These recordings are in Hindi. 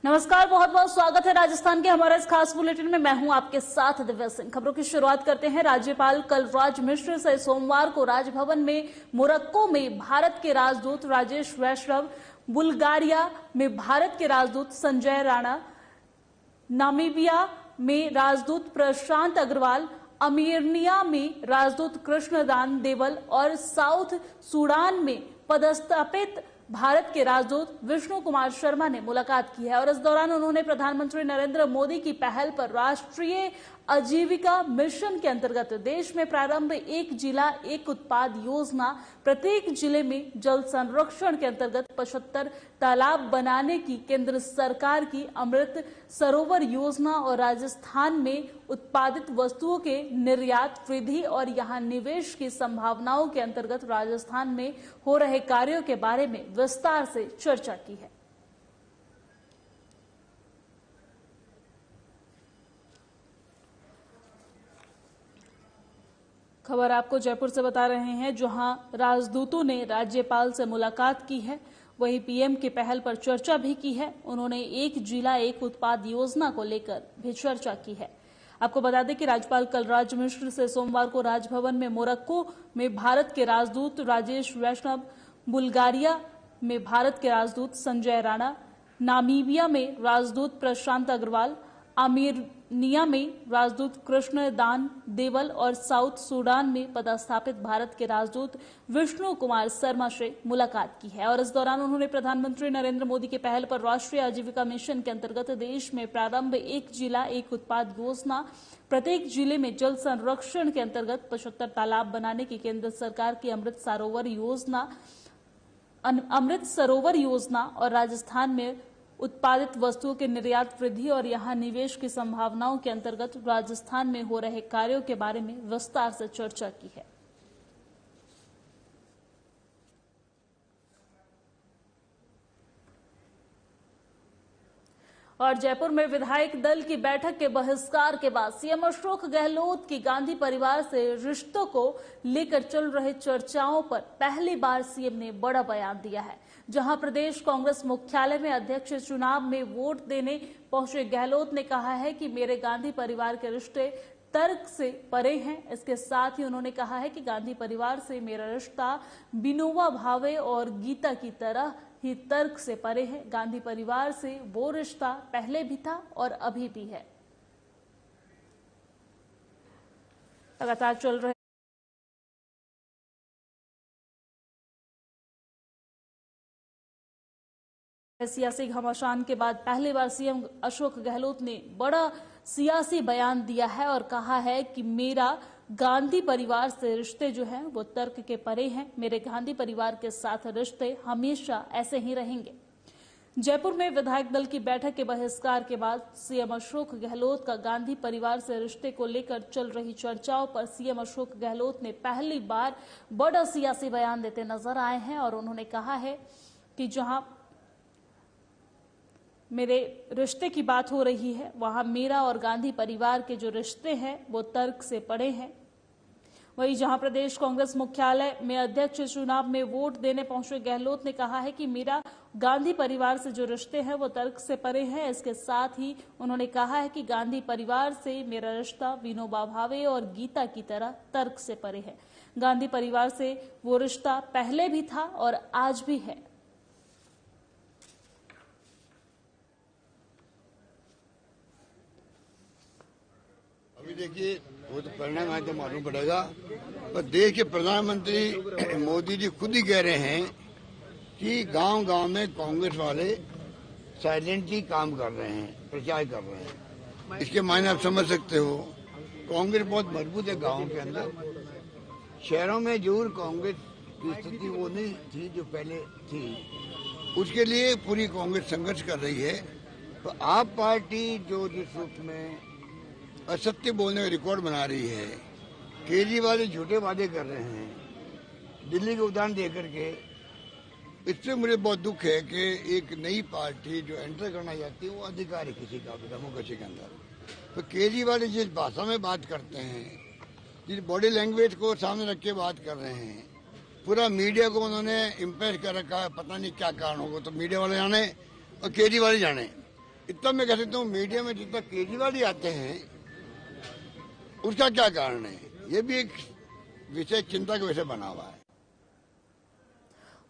नमस्कार, बहुत बहुत स्वागत है राजस्थान के हमारे इस खास बुलेटिन में। मैं हूं आपके साथ दिव्या सिंह। खबरों की शुरुआत करते हैं। राज्यपाल कलराज मिश्र से सोमवार को राजभवन में मोरक्को में भारत के राजदूत राजेश वैष्णव, बुल्गारिया में भारत के राजदूत संजय राणा, नामीबिया में राजदूत प्रशांत अग्रवाल, अर्मेनिया में राजदूत कृष्णदान देवल और साउथ सूडान में पदस्थापित भारत के राजदूत विष्णु कुमार शर्मा ने मुलाकात की है और इस दौरान उन्होंने प्रधानमंत्री नरेंद्र मोदी की पहल पर राष्ट्रीय आजीविका मिशन के अंतर्गत देश में प्रारंभ एक जिला एक उत्पाद योजना, प्रत्येक जिले में जल संरक्षण के अंतर्गत 75 तालाब बनाने की केंद्र सरकार की अमृत सरोवर योजना और राजस्थान में उत्पादित वस्तुओं के निर्यात वृद्धि और यहां निवेश की संभावनाओं के अंतर्गत राजस्थान में हो रहे कार्यों के बारे में विस्तार से चर्चा की है। खबर आपको जयपुर से बता रहे हैं, जहां राजदूतों ने राज्यपाल से मुलाकात की है, वहीं पीएम की पहल पर चर्चा भी की है। उन्होंने एक जिला एक उत्पाद योजना को लेकर भी चर्चा की है। आपको बता दें कि राज्यपाल कलराज मिश्र से सोमवार को राजभवन में मोरक्को में भारत के राजदूत राजेश वैष्णव, बुल्गारिया में भारत के राजदूत संजय राणा, नामीबिया में राजदूत प्रशांत अग्रवाल, अर्मेनिया में राजदूत कृष्णदान देवल और साउथ सूडान में पदस्थापित भारत के राजदूत विष्णु कुमार शर्मा से मुलाकात की है और इस दौरान उन्होंने प्रधानमंत्री नरेंद्र मोदी की पहल पर राष्ट्रीय आजीविका मिशन के अंतर्गत देश में प्रारंभ एक जिला एक उत्पाद योजना, प्रत्येक जिले में जल संरक्षण के अंतर्गत 75 तालाब बनाने की केंद्र सरकार की अमृत सरोवर योजना और राजस्थान में उत्पादित वस्तुओं के निर्यात वृद्धि और यहां निवेश की संभावनाओं के अंतर्गत राजस्थान में हो रहे कार्यों के बारे में विस्तार से चर्चा की है। और जयपुर में विधायक दल की बैठक के बहिष्कार के बाद सीएम अशोक गहलोत की गांधी परिवार से रिश्तों को लेकर चल रहे चर्चाओं पर पहली बार सीएम ने बड़ा बयान दिया है। जहां प्रदेश कांग्रेस मुख्यालय में अध्यक्ष चुनाव में वोट देने पहुंचे गहलोत ने कहा है कि मेरे गांधी परिवार के रिश्ते तर्क से परे हैं। इसके साथ ही उन्होंने कहा है कि गांधी परिवार से मेरा रिश्ता विनोबा भावे और गीता की तरह ही तर्क से परे है। गांधी परिवार से वो रिश्ता पहले भी था और अभी भी है। लगातार चल रहे सियासी घमासान के बाद पहली बार सीएम अशोक गहलोत ने बड़ा सियासी बयान दिया है और कहा है कि मेरा गांधी परिवार से रिश्ते जो हैं वो तर्क के परे हैं। मेरे गांधी परिवार के साथ रिश्ते हमेशा ऐसे ही रहेंगे। जयपुर में विधायक दल की बैठक के बहिष्कार के बाद सीएम अशोक गहलोत का गांधी परिवार से रिश्ते को लेकर चल रही चर्चाओं पर सीएम अशोक गहलोत ने पहली बार बड़ा सियासी बयान देते नजर आए हैं और उन्होंने कहा है कि जहां मेरे रिश्ते की बात हो रही है वहां मेरा और गांधी परिवार के जो रिश्ते हैं वो तर्क से परे हैं। वहीं जहां प्रदेश कांग्रेस मुख्यालय में अध्यक्ष चुनाव में वोट देने पहुंचे गहलोत ने कहा है कि मेरा गांधी परिवार से जो रिश्ते हैं वो तर्क से परे हैं। इसके साथ ही उन्होंने कहा है कि गांधी परिवार से मेरा रिश्ता विनोबा भावे और गीता की तरह तर्क से परे है। गांधी परिवार से वो रिश्ता पहले भी था और आज भी है। अभी देखिए वो तो परिणाम आए तो मालूम पड़ेगा, पर देश के प्रधानमंत्री मोदी जी खुद ही कह रहे हैं कि गांव-गांव में कांग्रेस वाले साइलेंटली काम कर रहे हैं, प्रचार कर रहे हैं। इसके मायने आप समझ सकते हो। कांग्रेस बहुत मजबूत है गाँव के अंदर। शहरों में जरूर कांग्रेस की स्थिति वो नहीं थी जो पहले थी, उसके लिए पूरी कांग्रेस संघर्ष कर रही है। तो आप पार्टी जो जिस रूप में असत्य बोलने में रिकॉर्ड बना रही है, केजरीवाल झूठे वादे कर रहे हैं दिल्ली के उदाहरण दे करके, इससे मुझे बहुत दुख है कि एक नई पार्टी जो एंटर करना चाहती है वो अधिकार है किसी का डेमोक्रेसी के अंदर। तो केजरीवाल जिस भाषा में बात करते हैं, जिस बॉडी लैंग्वेज को सामने रख के बात कर रहे हैं, पूरा मीडिया को उन्होंने इम्प्रेस कर रखा है। पता नहीं क्या कारण होगा, तो मीडिया वाले जाने और केजरीवाल जाने। इतना मैं कह सकता हूँ मीडिया में जितना केजरीवाल ही आते हैं उसका क्या कारण है, ये भी एक विषय चिंता का विषय बना हुआ है।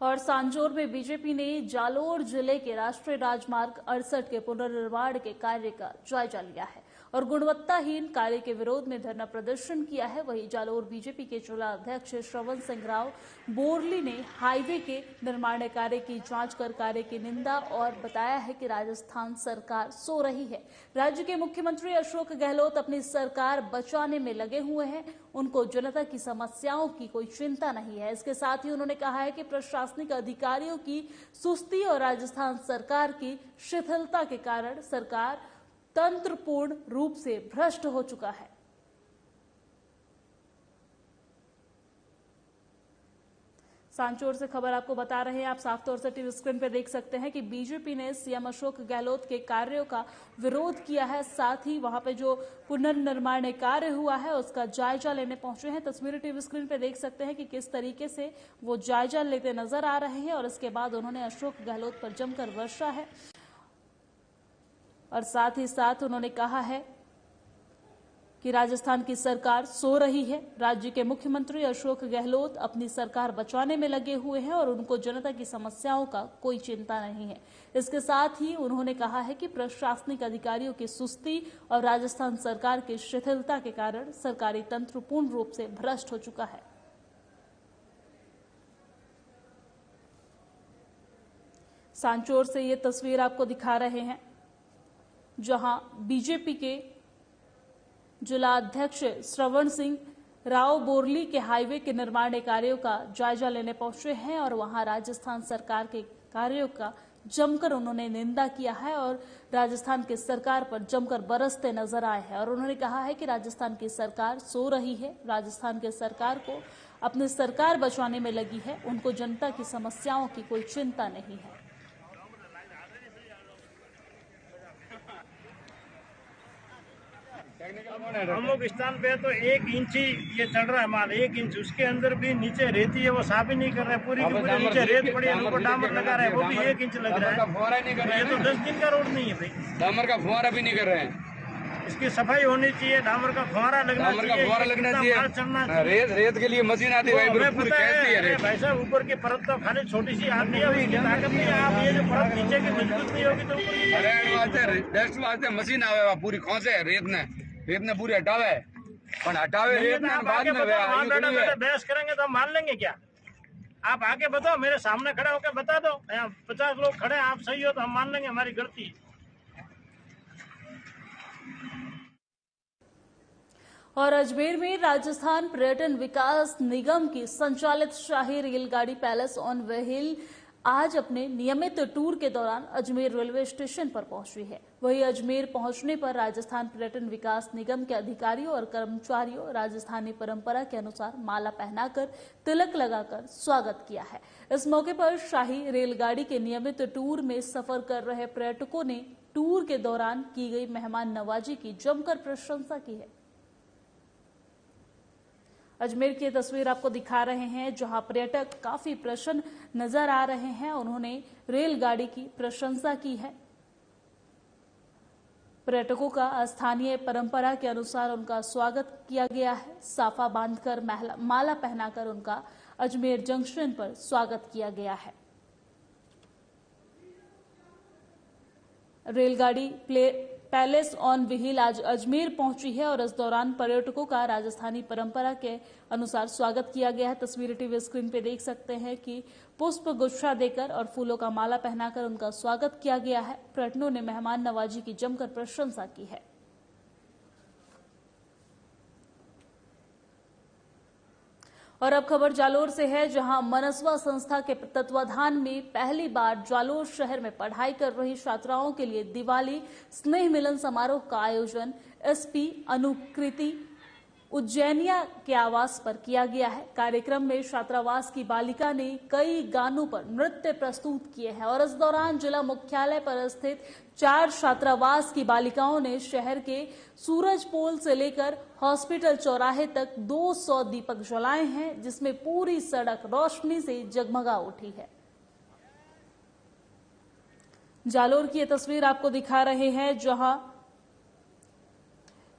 और सांचौर में बीजेपी ने जालोर जिले के राष्ट्रीय राजमार्ग 68 के पुनर्निर्माण के कार्य का जायजा लिया है और गुणवत्ताहीन कार्य के विरोध में धरना प्रदर्शन किया है। वहीं जालोर बीजेपी के जिला अध्यक्ष श्रवण सिंह राव बोरली ने हाईवे के निर्माण कार्य की जांच कर कार्य की निंदा और बताया है कि राजस्थान सरकार सो रही है। राज्य के मुख्यमंत्री अशोक गहलोत अपनी सरकार बचाने में लगे हुए हैं, उनको जनता की समस्याओं की कोई चिंता नहीं है। इसके साथ ही उन्होंने कहा है कि प्रशासनिक अधिकारियों की सुस्ती और राजस्थान सरकार की शिथिलता के कारण सरकार तंत्रपूर्ण रूप से भ्रष्ट हो चुका है। सांचौर से खबर आपको बता रहे हैं, आप साफ तौर से टीवी स्क्रीन पर देख सकते हैं कि बीजेपी ने सीएम अशोक गहलोत के कार्यों का विरोध किया है। साथ ही वहां पे जो पुनर्निर्माण कार्य हुआ है उसका जायजा लेने पहुंचे हैं। तस्वीरें टीवी स्क्रीन पर देख सकते हैं कि किस तरीके से वो जायजा लेते नजर आ रहे हैं और इसके बाद उन्होंने अशोक गहलोत पर जमकर वर्षा है और साथ ही साथ उन्होंने कहा है कि राजस्थान की सरकार सो रही है। राज्य के मुख्यमंत्री अशोक गहलोत अपनी सरकार बचाने में लगे हुए हैं और उनको जनता की समस्याओं का कोई चिंता नहीं है। इसके साथ ही उन्होंने कहा है कि प्रशासनिक अधिकारियों की सुस्ती और राजस्थान सरकार की शिथिलता के कारण सरकारी तंत्र पूर्ण रूप से भ्रष्ट हो चुका है। सांचौर से ये तस्वीर आपको दिखा रहे हैं जहां बीजेपी के जिला अध्यक्ष श्रवण सिंह राव बोरली के हाईवे के निर्माण कार्यों का जायजा लेने पहुंचे हैं और वहां राजस्थान सरकार के कार्यों का जमकर उन्होंने निंदा किया है और राजस्थान की सरकार पर जमकर बरसते नजर आए हैं और उन्होंने कहा है कि राजस्थान की सरकार सो रही है। राजस्थान की सरकार को अपनी सरकार बचाने में लगी है, उनको जनता की समस्याओं की कोई चिंता नहीं है। हम लोग स्थान पे तो 1 इंच ही ये चढ़ रहा है माल, 1 इंच, उसके अंदर भी नीचे रेती है, वो साफ ही नहीं कर रहे हैं। पूरी की पूरी नीचे रेत पड़ी है, ऊपर डामर लगा रहे हैं, वो भी 1 इंच लग रहा है। ये तो 10 दिन का रोड नहीं है भाई, डामर का फुहारा भी नहीं कर रहे हैं। इसकी सफाई होनी चाहिए, डामर का फुहारा लगना चाहिए। रेत के लिए मशीन आती है भाई साहब, ऊपर की परत तो खाली छोटी सी आती है, उसकी ताकत नहीं है। आप ये जो परत नीचे की मजबूत नहीं होगी तो मशीन आवे पूरी खोसे रेत ने पूरी हटावे, पर हटावे रेत ने बाद में बहस करेंगे तो हम मान लेंगे क्या? आप आगे बताओ, मेरे सामने खड़े होकर बता दो। 50 लोग खड़े हैं, आप सही हो तो हम मान लेंगे हमारी गलती है। और अजमेर में राजस्थान पर्यटन विकास निगम की संचालित शाही रेलगाड़ी पैलेस ऑन व्हील आज अपने नियमित टूर के दौरान अजमेर रेलवे स्टेशन पर पहुंची है। वहीं अजमेर पहुंचने पर राजस्थान पर्यटन विकास निगम के अधिकारियों और कर्मचारियों राजस्थानी परंपरा के अनुसार माला पहनाकर तिलक लगाकर स्वागत किया है। इस मौके पर शाही रेलगाड़ी के नियमित टूर में सफर कर रहे पर्यटकों ने टूर के दौरान की गई मेहमान नवाजी की जमकर प्रशंसा की है। अजमेर की तस्वीर आपको दिखा रहे हैं जहां पर्यटक काफी प्रसन्न नजर आ रहे हैं। उन्होंने रेलगाड़ी की प्रशंसा की है। पर्यटकों का स्थानीय परंपरा के अनुसार उनका स्वागत किया गया है। साफा बांधकर माला पहनाकर उनका अजमेर जंक्शन पर स्वागत किया गया है। रेलगाड़ी पैलेस ऑन व्हील आज अजमेर पहुंची है और इस दौरान पर्यटकों का राजस्थानी परंपरा के अनुसार स्वागत किया गया है। तस्वीरें टीवी स्क्रीन पे देख सकते हैं कि पुष्प गुच्छा देकर और फूलों का माला पहनाकर उनका स्वागत किया गया है। पर्यटकों ने मेहमान नवाजी की जमकर प्रशंसा की है। और अब खबर जालोर से है जहां मनस्वा संस्था के तत्वाधान में पहली बार जालोर शहर में पढ़ाई कर रही छात्राओं के लिए दिवाली स्नेह मिलन समारोह का आयोजन एसपी अनुकृति उज्जैनिया के आवास पर किया गया है। कार्यक्रम में छात्रावास की बालिका ने कई गानों पर नृत्य प्रस्तुत किए हैं और इस दौरान जिला मुख्यालय पर स्थित 4 छात्रावास की बालिकाओं ने शहर के सूरज पोल से लेकर हॉस्पिटल चौराहे तक 200 दीपक जलाए हैं, जिसमें पूरी सड़क रोशनी से जगमगा उठी है। जालोर की ये तस्वीर आपको दिखा रहे हैं, जहां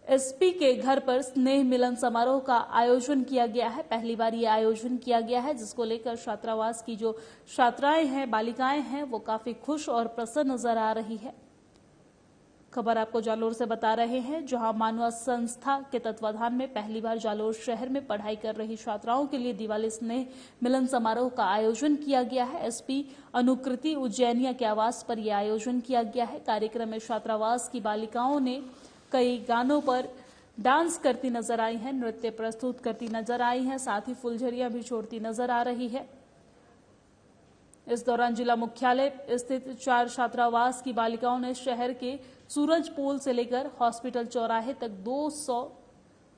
एसपी के घर पर स्नेह मिलन समारोह का आयोजन किया गया है। पहली बार ये आयोजन किया गया है, जिसको लेकर छात्रावास की जो छात्राएं हैं, बालिकाएं हैं, वो काफी खुश और प्रसन्न नजर आ रही है। खबर आपको जालोर से बता रहे हैं, जहां मानवा संस्था के तत्वाधान में पहली बार जालोर शहर में पढ़ाई कर रही छात्राओं के लिए दिवाली स्नेह मिलन समारोह का आयोजन किया गया है। एसपी अनुकृति उज्जैनिया के आवास पर यह आयोजन किया गया है। कार्यक्रम में छात्रावास की बालिकाओं ने कई गानों पर डांस करती नजर आई हैं, नृत्य प्रस्तुत करती नजर आई हैं, साथ ही फुलझड़ियां भी छोड़ती नजर आ रही है। इस दौरान जिला मुख्यालय स्थित 4 छात्रावास की बालिकाओं ने शहर के सूरज पोल से लेकर हॉस्पिटल चौराहे तक 200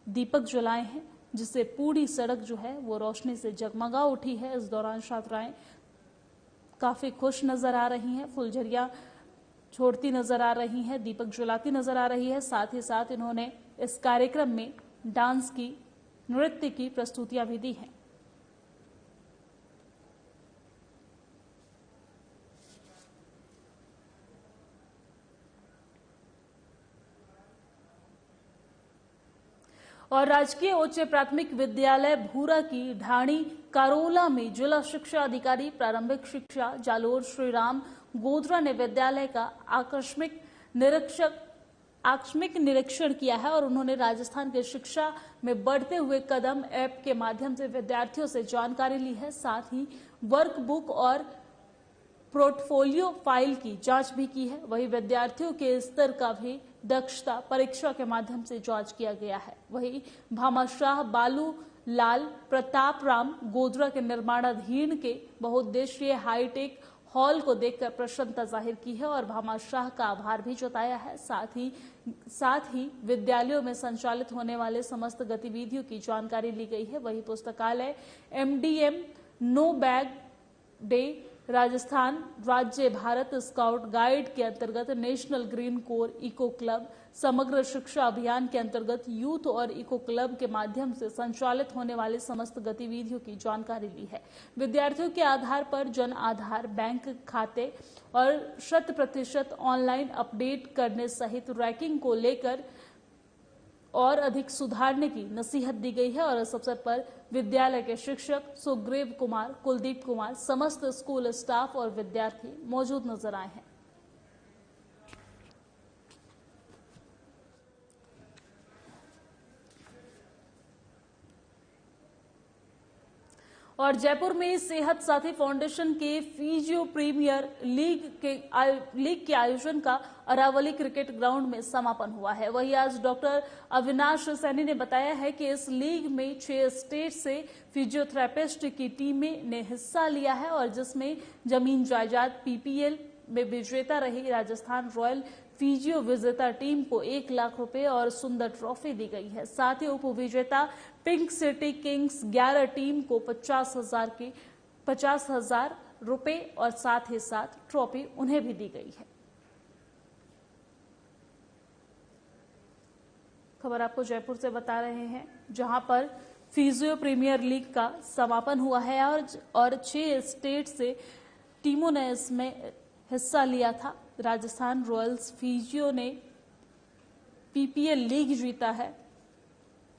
दीपक जलाए हैं, जिससे पूरी सड़क जो है वो रोशनी से जगमगा उठी है। इस दौरान छात्राएं काफी खुश नजर आ रही हैं, फुलझड़ियां छोड़ती नजर आ रही हैं, दीपक जलाती नजर आ रही है। साथ ही साथ इन्होंने इस कार्यक्रम में डांस की, नृत्य की प्रस्तुतियां भी दी हैं। और राजकीय उच्च प्राथमिक विद्यालय भूरा की ढाणी कारोला में जिला शिक्षा अधिकारी प्रारंभिक शिक्षा जालोर श्रीराम गोधरा ने विद्यालय का आकस्मिक निरीक्षण किया है और उन्होंने राजस्थान के शिक्षा में बढ़ते हुए कदम ऐप के माध्यम से विद्यार्थियों से जानकारी ली है। साथ ही वर्कबुक और पोर्टफोलियो फाइल की जांच भी की है। वहीं विद्यार्थियों के स्तर का भी दक्षता परीक्षा के माध्यम से जांच किया गया है। वहीं भामाशाह बालू लाल प्रताप राम गोधरा के निर्माणाधीन के बहुउद्देशीय हाईटेक हॉल को देखकर प्रसन्नता जाहिर की है और भामाशाह का आभार भी जताया है। साथ ही विद्यालयों में संचालित होने वाले समस्त गतिविधियों की जानकारी ली गई है। वहीं पुस्तकालय MDM no bag day Rajasthan राज्य भारत स्काउट गाइड के अंतर्गत national green corps eco club Samagra Shiksha अभियान के अंतर्गत यूथ और इको क्लब के माध्यम से संचालित होने वाले समस्त गतिविधियों की जानकारी ली है। विद्यार्थियों के आधार पर जन आधार बैंक खाते और 100% ऑनलाइन अपडेट करने सहित रैंकिंग को लेकर और अधिक सुधारने की नसीहत दी गई है। और इस अवसर पर विद्यालय के शिक्षक सुग्रीव कुमार, कुलदीप कुमार, समस्त स्कूल स्टाफ और विद्यार्थी मौजूद नजर आए हैं। और जयपुर में सेहत साथी फाउंडेशन के फिजियो प्रीमियर लीग के आयोजन का अरावली क्रिकेट ग्राउंड में समापन हुआ है। वहीं आज डॉक्टर अविनाश सैनी ने बताया है कि इस लीग में 6 स्टेट से फिजियोथेरेपिस्ट की टीमें ने हिस्सा लिया है और जिसमें जमीन जायदाद PPL में विजेता रही राजस्थान रॉयल फिजियो विजेता टीम को 1 लाख रुपए और सुंदर ट्रॉफी दी गई है। साथ ही उप विजेता पिंक सिटी किंग्स 11 टीम को 50,000 रुपए और साथ ही साथ ट्रॉफी उन्हें भी दी गई है। खबर आपको जयपुर से बता रहे हैं, जहां पर फिजियो प्रीमियर लीग का समापन हुआ है और 6 स्टेट से टीमों ने इसमें हिस्सा लिया था। राजस्थान रॉयल्स फिजियो ने PPL लीग जीता है।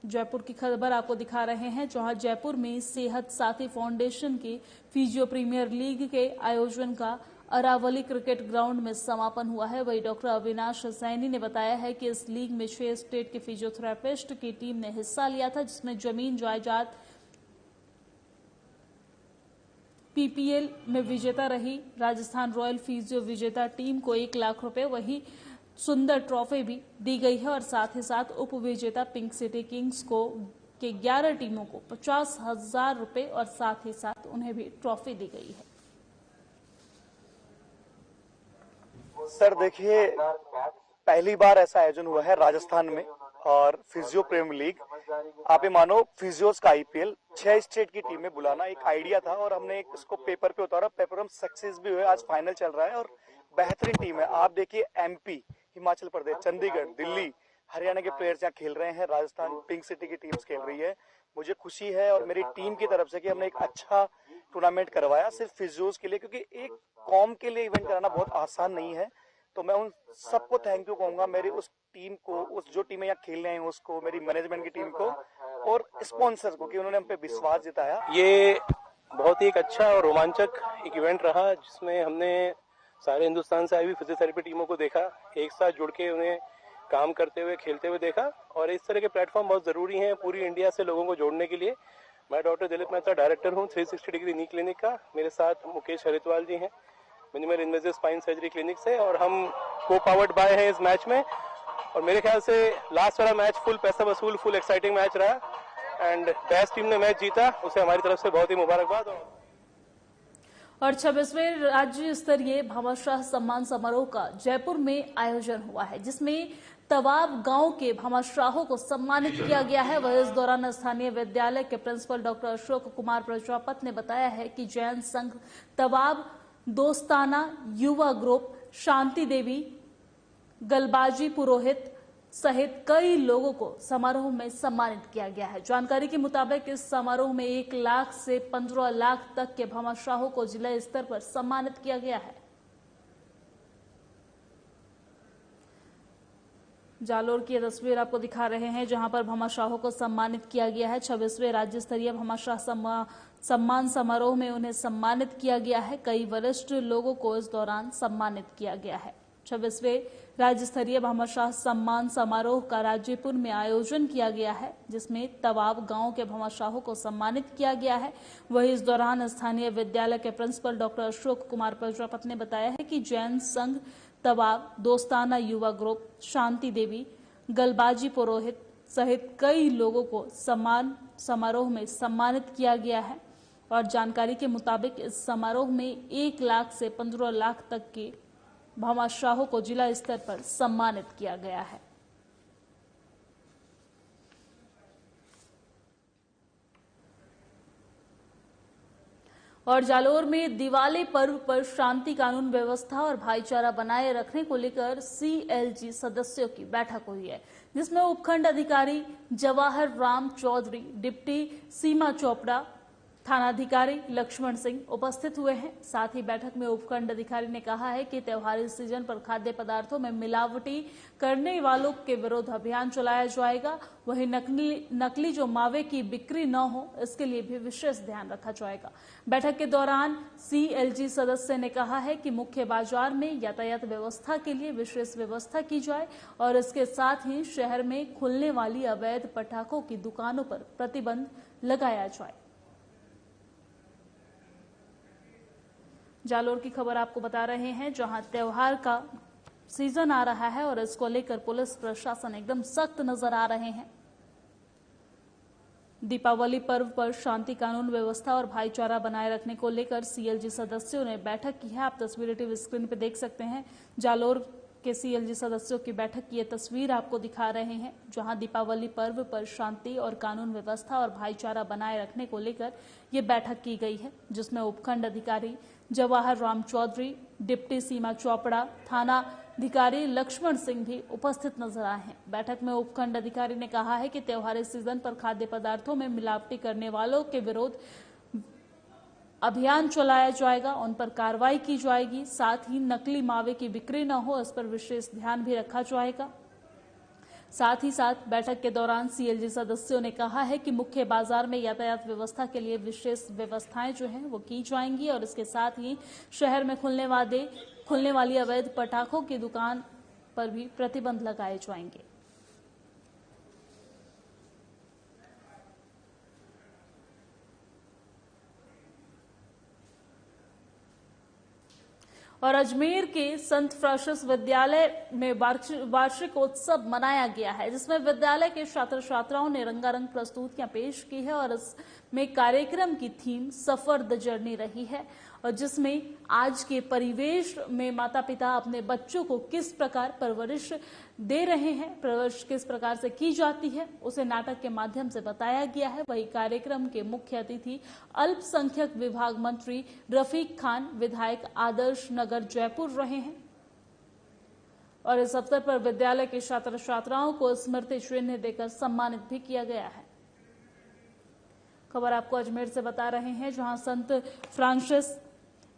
जयपुर की खबर आपको दिखा रहे हैं, जहां जयपुर में सेहत साथी फाउंडेशन की फिजियो प्रीमियर लीग के आयोजन का अरावली क्रिकेट ग्राउंड में समापन हुआ है। वही डॉक्टर अविनाश सैनी ने बताया है कि इस लीग में 6 स्टेट के फिजियोथेरेपिस्ट की टीम ने हिस्सा लिया था, जिसमें जमीन जायदाद PPL में विजेता रही राजस्थान रॉयल फिजियो विजेता टीम को 1 लाख रुपए, वही सुंदर ट्रॉफी भी दी गई है और साथ ही साथ उप विजेता पिंक सिटी किंग्स को के 11 टीमों को 50,000 रुपए और साथ ही साथ उन्हें भी ट्रॉफी दी गई है। सर देखिए, पहली बार ऐसा आयोजन हुआ है राजस्थान में और फिजियो प्रीमियर लीग, आप ये मानो फिजियोस का IPL 6 स्टेट की टीमें बुलाना एक आइडिया था और हमने इसको पेपर पे उतारा। पेपर हम सक्सेस भी हुए, आज फाइनल चल रहा है और बेहतरीन टीम है। आप देखिए MP, हिमाचल प्रदेश, चंडीगढ़, दिल्ली, हरियाणा के प्लेयर्स यहाँ खेल रहे हैं, राजस्थान पिंक सिटी की टीम्स खेल रही है। मुझे खुशी है और मेरी टीम की तरफ से कि हमने एक अच्छा टूर्नामेंट करवाया सिर्फ फिजियोज के लिए, क्योंकि एक कॉम के लिए इवेंट कराना बहुत आसान नहीं है। तो मैं उन सबको थैंक यू कहूंगा, मेरी उस टीम को, उस जो टीमें यहाँ खेलने आई उसको, मेरी मैनेजमेंट की टीम को और स्पॉन्सर को कि उन्होंने हम पे विश्वास जताया। ये बहुत ही एक अच्छा और रोमांचक एक इवेंट रहा जिसमें हमने सारे हिंदुस्तान से आई हुई फिजियोथेरेपी टीमों को देखा, एक साथ जुड़ के उन्हें काम करते हुए खेलते हुए देखा। और इस तरह के प्लेटफॉर्म बहुत जरूरी हैं पूरी इंडिया से लोगों को जोड़ने के लिए। मैं डॉक्टर दिलीप मेहता डायरेक्टर हूँ 360 डिग्री नी क्लिनिक का। मेरे साथ मुकेश हरिद्वाल जी हैं minimal invasive spine surgery clinic से, और हम को पावर्ड बाय है इस मैच में। और मेरे ख्याल से लास्ट वाला मैच फुल पैसा वसूल, फुल एक्साइटिंग मैच रहा एंड बेस्ट टीम ने मैच जीता, उसे हमारी तरफ से बहुत ही मुबारकबाद। और 26वें राज्य स्तरीय भामाशाह सम्मान समारोह का जयपुर में आयोजन हुआ है, जिसमें तवाब गांव के भामाशाहों को सम्मानित किया गया है। वह इस दौरान स्थानीय विद्यालय के प्रिंसिपल डॉक्टर अशोक कुमार प्रजापत ने बताया है कि जैन संघ तवाब, दोस्ताना युवा ग्रुप, शांति देवी, गलबाजी पुरोहित सहित कई लोगों को समारोह में सम्मानित किया गया है। जानकारी के मुताबिक इस समारोह में 1 लाख से 15 लाख तक के भामाशाहों को जिला स्तर पर सम्मानित किया गया है। जालोर की तस्वीर आपको दिखा रहे हैं, जहां पर भामाशाहों को सम्मानित किया गया है। 26वें राज्य स्तरीय भामाशाह सम्मान समारोह में उन्हें सम्मानित किया गया है। कई वरिष्ठ लोगों को इस दौरान सम्मानित किया गया है। 26वें राज्य स्तरीय भामाशाह सम्मान समारोह का राज्यपुर में आयोजन किया गया है, जिसमें तवाब गांव के भामाशाहों को सम्मानित किया गया है। वहीं इस दौरान स्थानीय विद्यालय के प्रिंसिपल डॉक्टर अशोक कुमार प्रजापत ने बताया है कि जैन संघ तवाब, दोस्ताना युवा ग्रुप, शांति देवी, गलबाजी पुरोहित सहित कई लोगों को सम्मान समारोह में सम्मानित किया गया है। और जानकारी के मुताबिक इस समारोह में 1 लाख से 15 लाख तक के भामाशाहों को जिला स्तर पर सम्मानित किया गया है। और जालोर में दिवाली पर्व पर शांति, कानून व्यवस्था और भाईचारा बनाए रखने को लेकर CLG सदस्यों की बैठक हुई है, जिसमें उपखंड अधिकारी जवाहर राम चौधरी, डिप्टी सीमा चोपड़ा, थानाधिकारी लक्ष्मण सिंह उपस्थित हुए हैं। साथ ही बैठक में उपखंड अधिकारी ने कहा है कि त्योहारी सीजन पर खाद्य पदार्थों में मिलावटी करने वालों के विरुद्ध अभियान चलाया जाएगा। वहीं नकली जो मावे की बिक्री न हो, इसके लिए भी विशेष ध्यान रखा जाएगा। बैठक के दौरान CLG सदस्य ने कहा है कि मुख्य बाजार में यातायात व्यवस्था के लिए विशेष व्यवस्था की जाए और इसके साथ ही शहर में खुलने वाली अवैध पटाखों की दुकानों पर प्रतिबंध लगाया जाए। जालोर की खबर आपको बता रहे हैं, जहां त्योहार का सीजन आ रहा है और इसको लेकर पुलिस प्रशासन एकदम सख्त नजर आ रहे हैं। दीपावली पर्व पर शांति, कानून व्यवस्था और भाईचारा बनाए रखने को लेकर CLG सदस्यों ने बैठक की है। आप तस्वीरें टीवी स्क्रीन पर देख सकते हैं। जालोर के CLG सदस्यों की बैठक की ये तस्वीर आपको दिखा रहे हैं, जहां दीपावली पर्व पर शांति और कानून व्यवस्था और भाईचारा बनाए रखने को लेकर ये बैठक की गई है, जिसमें उपखंड अधिकारी जवाहर राम चौधरी, डिप्टी सीमा चोपड़ा, थानाधिकारी लक्ष्मण सिंह भी उपस्थित नजर आए हैं। बैठक में उपखंड अधिकारी ने कहा है कि त्योहारी सीजन पर खाद्य पदार्थों में मिलावटी करने वालों के विरुद्ध अभियान चलाया जाएगा, उन पर कार्रवाई की जाएगी। साथ ही नकली मावे की बिक्री न हो, इस पर विशेष ध्यान भी रखा जाएगा। साथ ही साथ बैठक के दौरान CLG सदस्यों ने कहा है कि मुख्य बाजार में यातायात व्यवस्था के लिए विशेष व्यवस्थाएं जो हैं वो की जाएंगी और इसके साथ ही शहर में खुलने वाली अवैध पटाखों की दुकान पर भी प्रतिबंध लगाए जाएंगे। और अजमेर के संत फ्रांसिस विद्यालय में वार्षिक उत्सव मनाया गया है, जिसमें विद्यालय के छात्र छात्राओं ने रंगारंग प्रस्तुतियां पेश की है और इसमें कार्यक्रम की थीम सफर द जर्नी रही है, और जिसमें आज के परिवेश में माता पिता अपने बच्चों को किस प्रकार परवरिश दे रहे हैं, परवरिश किस प्रकार से की जाती है, उसे नाटक के माध्यम से बताया गया है। वही कार्यक्रम के मुख्य अतिथि अल्पसंख्यक विभाग मंत्री रफीक खान, विधायक आदर्श नगर जयपुर रहे हैं और इस अवसर पर विद्यालय के छात्र छात्राओं को स्मृति चिन्ह देकर सम्मानित भी किया गया है। खबर आपको अजमेर से बता रहे हैं, जहां संत फ्रांसिस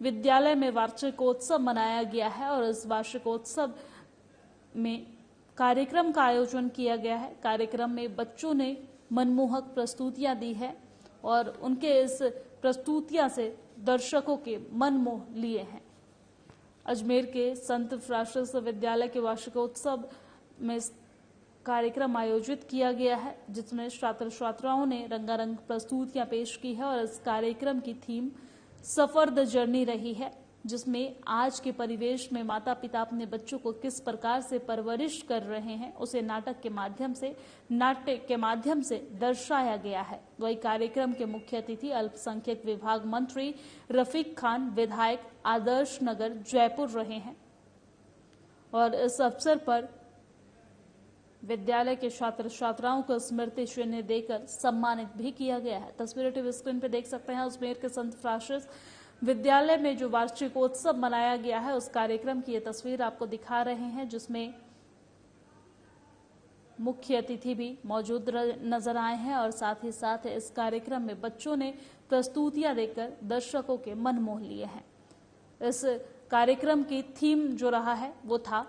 विद्यालय में वार्षिकोत्सव मनाया गया है और इस वार्षिकोत्सव में कार्यक्रम का आयोजन किया गया है। कार्यक्रम में बच्चों ने मनमोहक प्रस्तुतियां दी है और उनके इस प्रस्तुतियां से दर्शकों के मन मोह लिए हैं। अजमेर के संत फ्रांसिस विद्यालय के वार्षिकोत्सव में कार्यक्रम आयोजित किया गया है, जिसमें छात्र छात्राओं ने रंगारंग प्रस्तुतियां पेश की है और इस कार्यक्रम की थीम सफर द जर्नी रही है, जिसमें आज के परिवेश में माता पिता अपने बच्चों को किस प्रकार से परवरिश कर रहे हैं उसे नाट्य के माध्यम से दर्शाया गया है। वही कार्यक्रम के मुख्य अतिथि अल्पसंख्यक विभाग मंत्री रफीक खान, विधायक आदर्श नगर जयपुर रहे हैं और इस अवसर पर विद्यालय के छात्र छात्राओं को स्मृति चिन्ह देकर सम्मानित भी किया गया है। तस्वीरें टीवी स्क्रीन पर देख सकते हैं। अजमेर के संत फ्रांसिस विद्यालय में जो वार्षिकोत्सव मनाया गया है उस कार्यक्रम की ये तस्वीर आपको दिखा रहे हैं, जिसमें मुख्य अतिथि भी मौजूद नजर आए हैं और साथ ही साथ इस कार्यक्रम में बच्चों ने प्रस्तुतियां देकर दर्शकों के मन मोह लिए हैं। इस कार्यक्रम की थीम जो रहा है वो था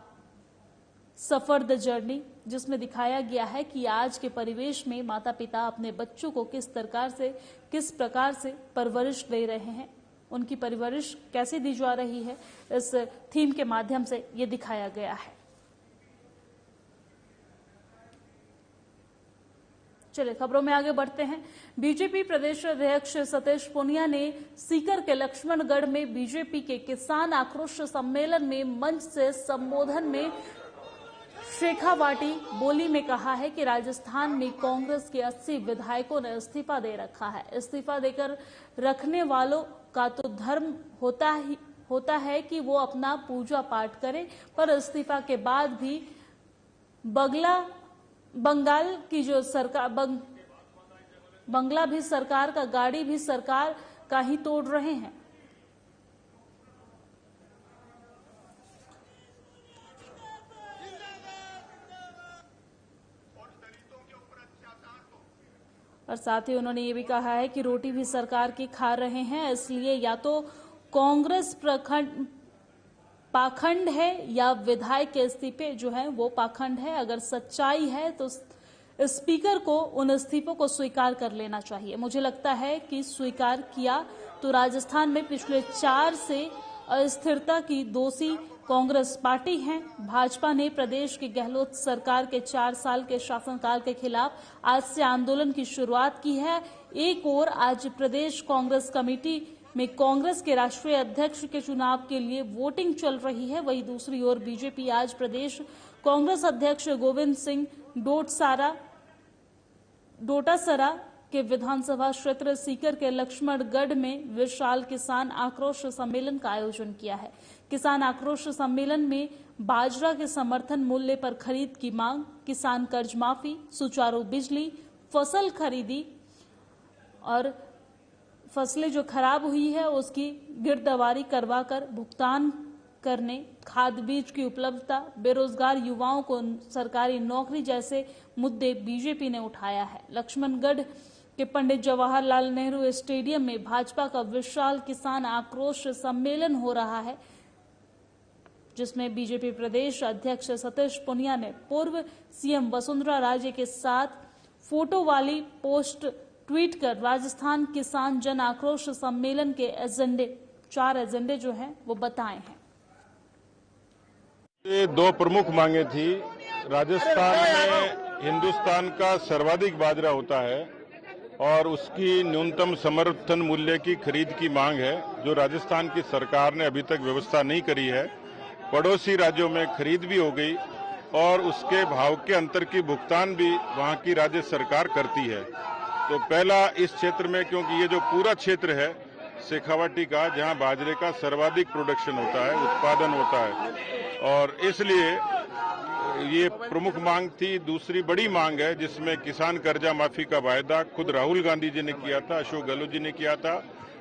सफर द जर्नी, जिसमें दिखाया गया है कि आज के परिवेश में माता पिता अपने बच्चों को किस प्रकार से परवरिश दे रहे हैं, उनकी परवरिश कैसे दी जा रही है, इस थीम के माध्यम से ये दिखाया गया है। चलिए खबरों में आगे बढ़ते हैं। बीजेपी प्रदेश अध्यक्ष सतीश पूनिया ने सीकर के लक्ष्मणगढ़ में बीजेपी के किसान आक्रोश सम्मेलन में मंच से संबोधन में शेखावाटी बोली में कहा है कि राजस्थान में कांग्रेस के 80 विधायकों ने इस्तीफा दे रखा है। इस्तीफा देकर रखने वालों का तो धर्म होता है कि वो अपना पूजा पाठ करें, पर इस्तीफा के बाद भी बंगाल की जो सरकार बंगला भी सरकार का, गाड़ी भी सरकार का ही तोड़ रहे हैं। और साथ ही उन्होंने ये भी कहा है कि रोटी भी सरकार की खा रहे हैं, इसलिए या तो कांग्रेस पाखंड है या विधायक के इस्तीफे जो है वो पाखंड है। अगर सच्चाई है तो स्पीकर को उन इस्तीफों को स्वीकार कर लेना चाहिए। मुझे लगता है कि स्वीकार किया तो राजस्थान में पिछले 4 से अस्थिरता की दोषी कांग्रेस पार्टी है। भाजपा ने प्रदेश की गहलोत सरकार के 4 साल के शासनकाल के खिलाफ आज से आंदोलन की शुरुआत की है। एक ओर आज प्रदेश कांग्रेस कमेटी में कांग्रेस के राष्ट्रीय अध्यक्ष के चुनाव के लिए वोटिंग चल रही है, वहीं दूसरी ओर बीजेपी आज प्रदेश कांग्रेस अध्यक्ष गोविंद सिंह डोटासरा के विधानसभा क्षेत्र सीकर के लक्ष्मणगढ़ में विशाल किसान आक्रोश सम्मेलन का आयोजन किया है। किसान आक्रोश सम्मेलन में बाजरा के समर्थन मूल्य पर खरीद की मांग, किसान कर्ज माफी, सुचारू बिजली, फसल खरीदी और फसलें जो खराब हुई है उसकी गिरदावरी करवाकर भुगतान करने, खाद बीज की उपलब्धता, बेरोजगार युवाओं को सरकारी नौकरी जैसे मुद्दे बीजेपी ने उठाया है। लक्ष्मणगढ़ के पंडित जवाहरलाल नेहरू स्टेडियम में भाजपा का विशाल किसान आक्रोश सम्मेलन हो रहा है, जिसमें बीजेपी प्रदेश अध्यक्ष सतीश पूनिया ने पूर्व सीएम वसुंधरा राजे के साथ फोटो वाली पोस्ट ट्वीट कर राजस्थान किसान जन आक्रोश सम्मेलन के 4 एजेंडे जो हैं वो बताए हैं। ये 2 प्रमुख मांगे थी। राजस्थान में हिंदुस्तान का सर्वाधिक बाजरा होता है और उसकी न्यूनतम समर्थन मूल्य की खरीद की मांग है, जो राजस्थान की सरकार ने अभी तक व्यवस्था नहीं करी है। पड़ोसी राज्यों में खरीद भी हो गई और उसके भाव के अंतर की भुगतान भी वहां की राज्य सरकार करती है। तो पहला इस क्षेत्र में, क्योंकि ये जो पूरा क्षेत्र है शेखावाटी का, जहां बाजरे का सर्वाधिक प्रोडक्शन होता है, उत्पादन होता है, और इसलिए ये प्रमुख मांग थी। दूसरी बड़ी मांग है जिसमें किसान कर्जा माफी का वायदा खुद राहुल गांधी जी ने किया था, अशोक गहलोत जी ने किया था,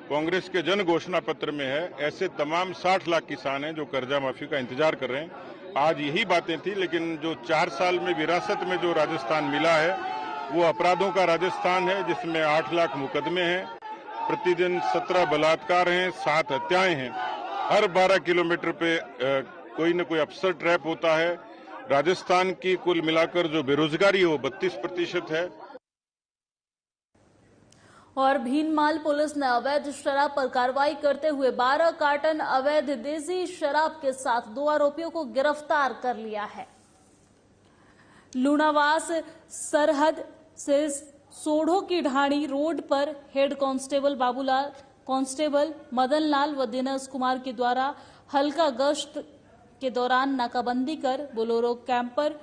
कांग्रेस के जन घोषणा पत्र में है। ऐसे तमाम 60 लाख किसान हैं जो कर्जा माफी का इंतजार कर रहे हैं। आज यही बातें थी, लेकिन जो 4 साल में विरासत में जो राजस्थान मिला है वो अपराधों का राजस्थान है जिसमें 8 लाख मुकदमे हैं, प्रतिदिन 17 बलात्कार हैं, 7 हत्याएं हैं। हर 12 किलोमीटर पे कोई न कोई अफसर ट्रैप होता है। राजस्थान की कुल मिलाकर जो बेरोजगारी है वो 32% है। और भीनमाल पुलिस ने अवैध शराब पर कार्रवाई करते हुए 12 कार्टन अवैध देसी शराब के साथ 2 आरोपियों को गिरफ्तार कर लिया है। लूणावास सरहद से सोढ़ो की ढाणी रोड पर head constable Babulal, constable Madanlal व दिनेश कुमार के द्वारा हल्का गश्त के दौरान नाकाबंदी कर बोलेरो कैंपर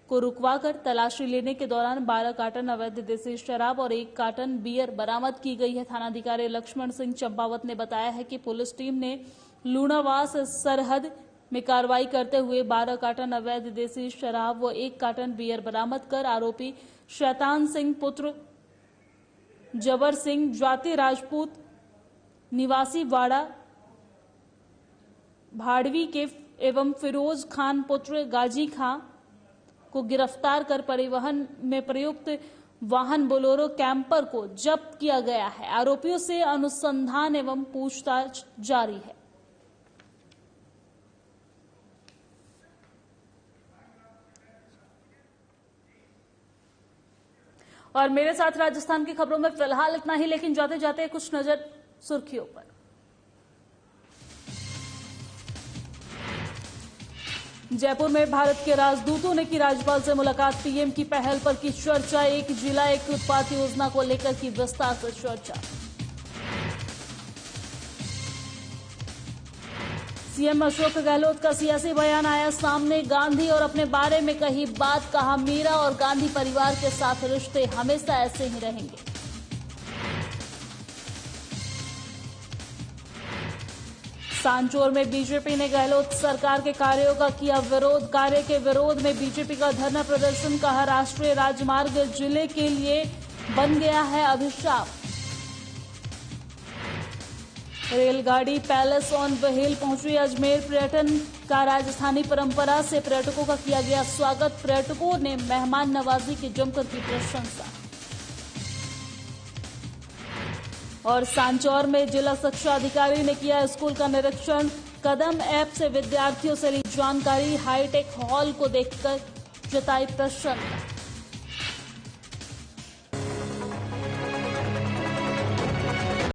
को रुकवाकर तलाशी लेने के दौरान 12 कार्टन अवैध देसी शराब और 1 कार्टन बियर बरामद की गई है। थानाधिकारी लक्ष्मण सिंह चंपावत ने बताया है कि पुलिस टीम ने लूणावास सरहद में कार्रवाई करते हुए 12 कार्टन अवैध देसी शराब व 1 कार्टन बियर बरामद कर आरोपी शैतान सिंह पुत्र जबर सिंह जाति राजपूत निवासी वाड़ा भाड़वी के एवं फिरोज खान पुत्र गाजी खां को गिरफ्तार कर परिवहन में प्रयुक्त वाहन बोलेरो कैंपर को जब्त किया गया है। आरोपियों से अनुसंधान एवं पूछताछ जारी है। और मेरे साथ राजस्थान की खबरों में फिलहाल इतना ही, लेकिन जाते जाते कुछ नजर सुर्खियों पर। जयपुर में भारत के राजदूतों ने की राज्यपाल से मुलाकात। पीएम की पहल पर की चर्चा। एक जिला एक उत्पाद योजना को लेकर की विस्तार से चर्चा। सीएम अशोक गहलोत का सियासी बयान आया सामने। गांधी और अपने बारे में कही बात, कहा मीरा और गांधी परिवार के साथ रिश्ते हमेशा ऐसे ही रहेंगे। सांचौर में बीजेपी ने गहलोत सरकार के कार्यों का किया विरोध। कार्य के विरोध में बीजेपी का धरना प्रदर्शन। कहा राष्ट्रीय राजमार्ग जिले के लिए बन गया है अभिशाप। रेलगाड़ी पैलेस ऑन व्हील पहुंची अजमेर। पर्यटन का राजस्थानी परंपरा से पर्यटकों का किया गया स्वागत। पर्यटकों ने मेहमान नवाजी की जमकर की प्रशंसा। और सांचौर में जिला शिक्षा अधिकारी ने किया स्कूल का निरीक्षण। कदम ऐप से विद्यार्थियों से ली जानकारी। हाईटेक हॉल को देखकर जताई प्रसन्नता।